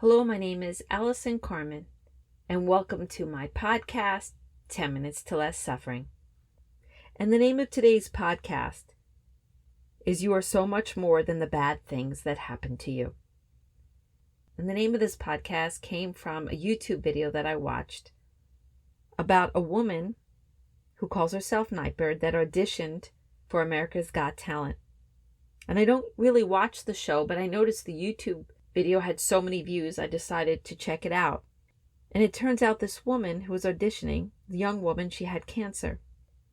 Hello, my name is Allison Carmen, and welcome to my podcast, 10 Minutes to Less Suffering. And the name of today's podcast is You Are So Much More Than the Bad Things That Happen to You. And the name of this podcast came from a YouTube video that I watched about a woman who calls herself Nightbirde that auditioned for America's Got Talent. And I don't really watch the show, but I noticed the YouTube video had so many views, I decided to check it out. And it turns out this woman who was auditioning, the young woman, she had cancer.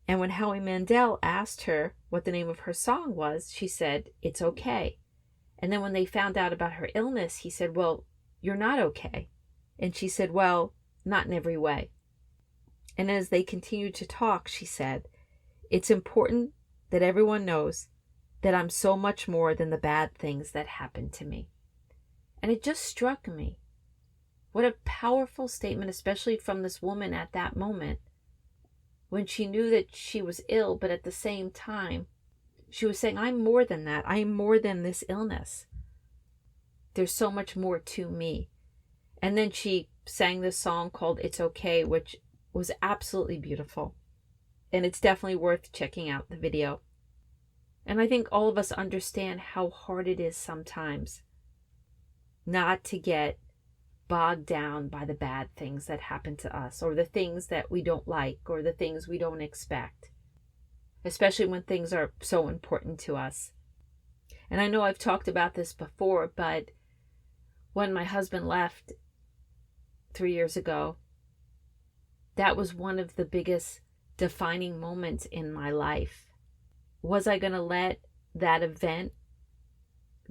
And when Howie Mandel asked her what the name of her song was, she said, "It's okay." And then when they found out about her illness, he said, "Well, you're not okay." And she said, "Well, not in every way." And as they continued to talk, she said, "It's important that everyone knows that I'm so much more than the bad things that happened to me." And it just struck me. What a powerful statement, especially from this woman at that moment, when she knew that she was ill, but at the same time, she was saying, I'm more than that. I am more than this illness. There's so much more to me. And then she sang this song called It's Okay, which was absolutely beautiful. And it's definitely worth checking out the video. And I think all of us understand how hard it is sometimes not to get bogged down by the bad things that happen to us, or the things that we don't like, or the things we don't expect, especially when things are so important to us. And I know I've talked about this before, but when my husband left 3 years ago, that was one of the biggest defining moments in my life. Was I going to let that event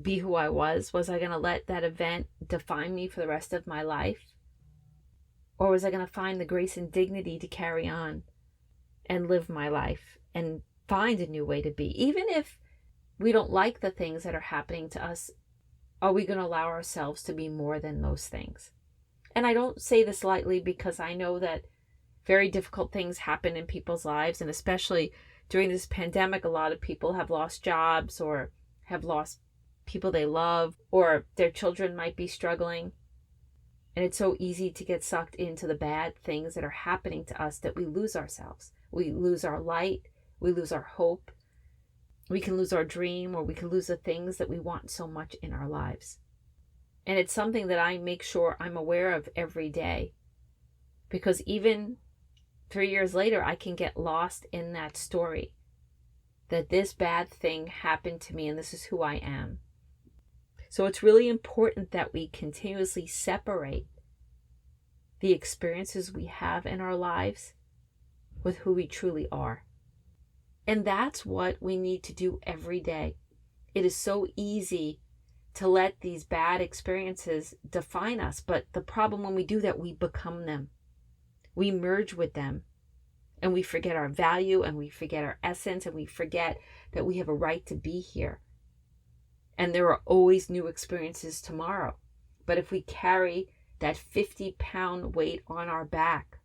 be who I was? Was I going to let that event define me for the rest of my life? Or was I going to find the grace and dignity to carry on and live my life and find a new way to be? Even if we don't like the things that are happening to us, are we going to allow ourselves to be more than those things? And I don't say this lightly, because I know that very difficult things happen in people's lives, and especially during this pandemic, a lot of people have lost jobs or have lost people they love, or their children might be struggling. And it's so easy to get sucked into the bad things that are happening to us that we lose ourselves. We lose our light. We lose our hope. We can lose our dream, or we can lose the things that we want so much in our lives. And it's something that I make sure I'm aware of every day, because even 3 years later, I can get lost in that story that this bad thing happened to me and this is who I am. So it's really important that we continuously separate the experiences we have in our lives with who we truly are. And that's what we need to do every day. It is so easy to let these bad experiences define us, but the problem when we do that, we become them. We merge with them, and we forget our value, and we forget our essence, and we forget that we have a right to be here. And there are always new experiences tomorrow. But if we carry that 50-pound weight on our back,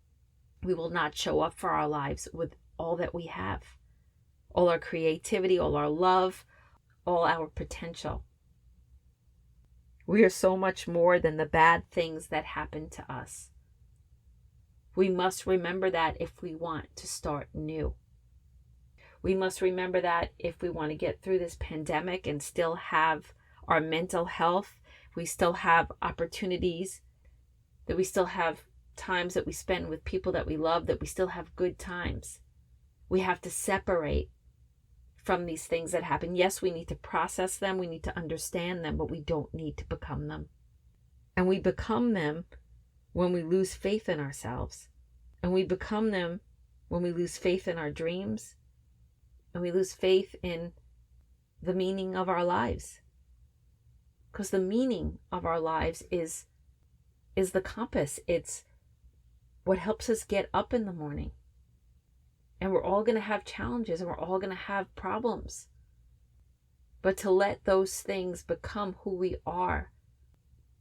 we will not show up for our lives with all that we have. All our creativity, all our love, all our potential. We are so much more than the bad things that happen to us. We must remember that if we want to start new. We must remember that if we want to get through this pandemic and still have our mental health, we still have opportunities, that we still have times that we spend with people that we love, that we still have good times. We have to separate from these things that happen. Yes, we need to process them, we need to understand them, but we don't need to become them. And we become them when we lose faith in ourselves. And we become them when we lose faith in our dreams. And we lose faith in the meaning of our lives. Because the meaning of our lives is the compass. It's what helps us get up in the morning. And we're all going to have challenges, and we're all going to have problems. But to let those things become who we are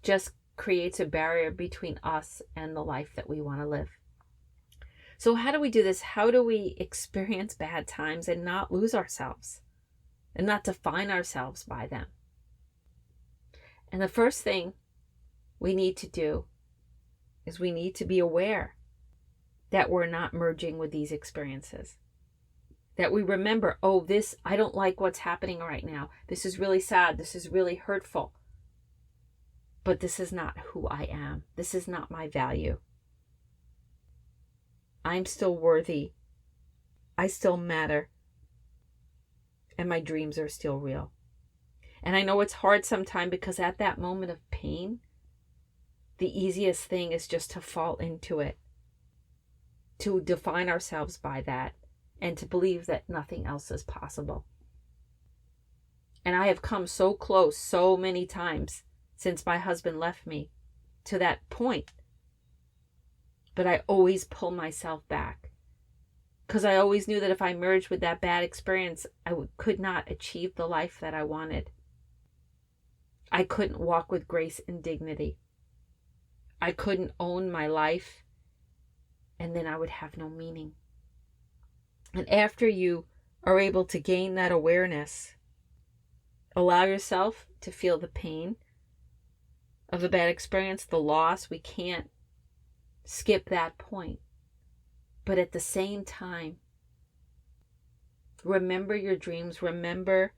just creates a barrier between us and the life that we want to live. So how do we do this? How do we experience bad times and not lose ourselves and not define ourselves by them? And the first thing we need to do is we need to be aware that we're not merging with these experiences. That we remember, oh, I don't like what's happening right now. This is really sad. This is really hurtful. But this is not who I am. This is not my value. I'm still worthy. I still matter. And my dreams are still real. And I know it's hard sometimes because at that moment of pain, the easiest thing is just to fall into it, to define ourselves by that, and to believe that nothing else is possible. And I have come so close so many times since my husband left me to that point. But I always pull myself back because I always knew that if I merged with that bad experience, I could not achieve the life that I wanted. I couldn't walk with grace and dignity. I couldn't own my life, and then I would have no meaning. And after you are able to gain that awareness, allow yourself to feel the pain of the bad experience, the loss. We can't skip that point. But at the same time, remember your dreams, remember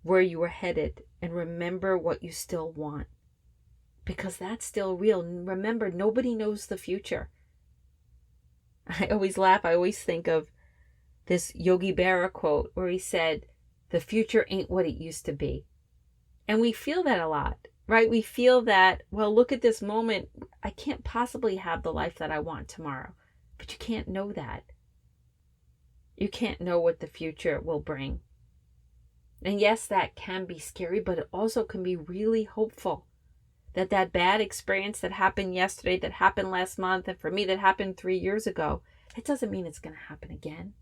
where you were headed, and remember what you still want. Because that's still real. Remember, nobody knows the future. I always laugh. I always think of this Yogi Berra quote where he said, the future ain't what it used to be. And we feel that a lot, right? We feel that, well, look at this moment. I can't possibly have the life that I want tomorrow. But you can't know that. You can't know what the future will bring. And yes, that can be scary, but it also can be really hopeful. That bad experience that happened yesterday, that happened last month, and for me that happened 3 years ago, it doesn't mean it's going to happen again.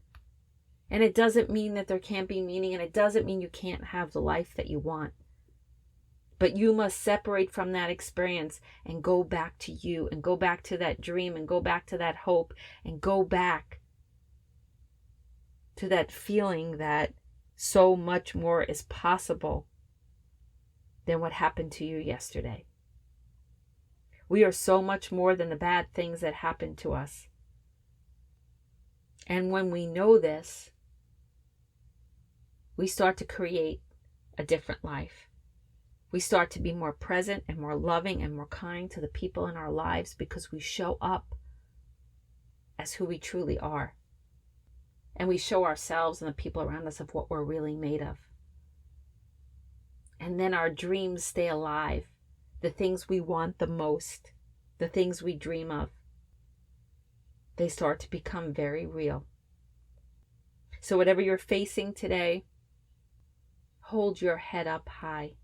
And it doesn't mean that there can't be meaning, and it doesn't mean you can't have the life that you want. But you must separate from that experience and go back to you, and go back to that dream, and go back to that hope, and go back to that feeling that so much more is possible than what happened to you yesterday. We are so much more than the bad things that happened to us. And when we know this, we start to create a different life. We start to be more present and more loving and more kind to the people in our lives because we show up as who we truly are. And we show ourselves and the people around us of what we're really made of. And then our dreams stay alive. The things we want the most, the things we dream of, they start to become very real. So whatever you're facing today, hold your head up high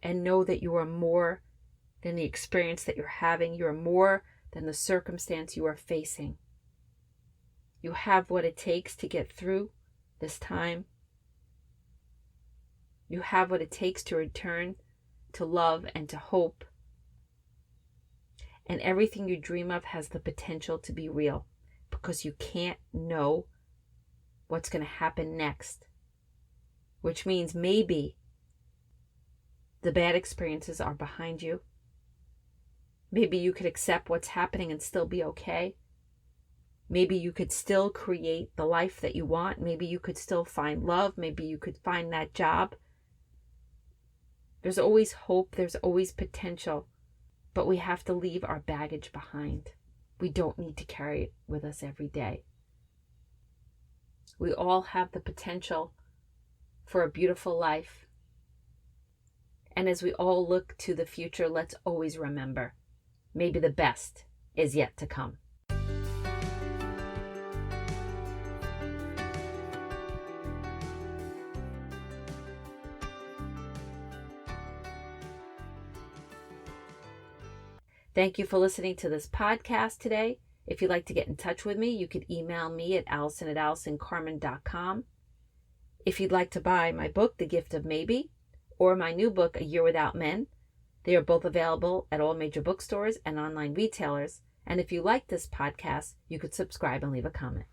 and know that you are more than the experience that you're having. You are more than the circumstance you are facing. You have what it takes to get through this time. You have what it takes to return to love and to hope. And everything you dream of has the potential to be real because you can't know what's going to happen next. Which means maybe the bad experiences are behind you. Maybe you could accept what's happening and still be okay. Maybe you could still create the life that you want. Maybe you could still find love. Maybe you could find that job. There's always hope. There's always potential. But we have to leave our baggage behind. We don't need to carry it with us every day. We all have the potential for a beautiful life. And as we all look to the future, let's always remember, maybe the best is yet to come. Thank you for listening to this podcast today. If you'd like to get in touch with me, you could email me at Allison@AllisonCarmen.com. If you'd like to buy my book, The Gift of Maybe, or my new book, A Year Without Men, they are both available at all major bookstores and online retailers. And if you like this podcast, you could subscribe and leave a comment.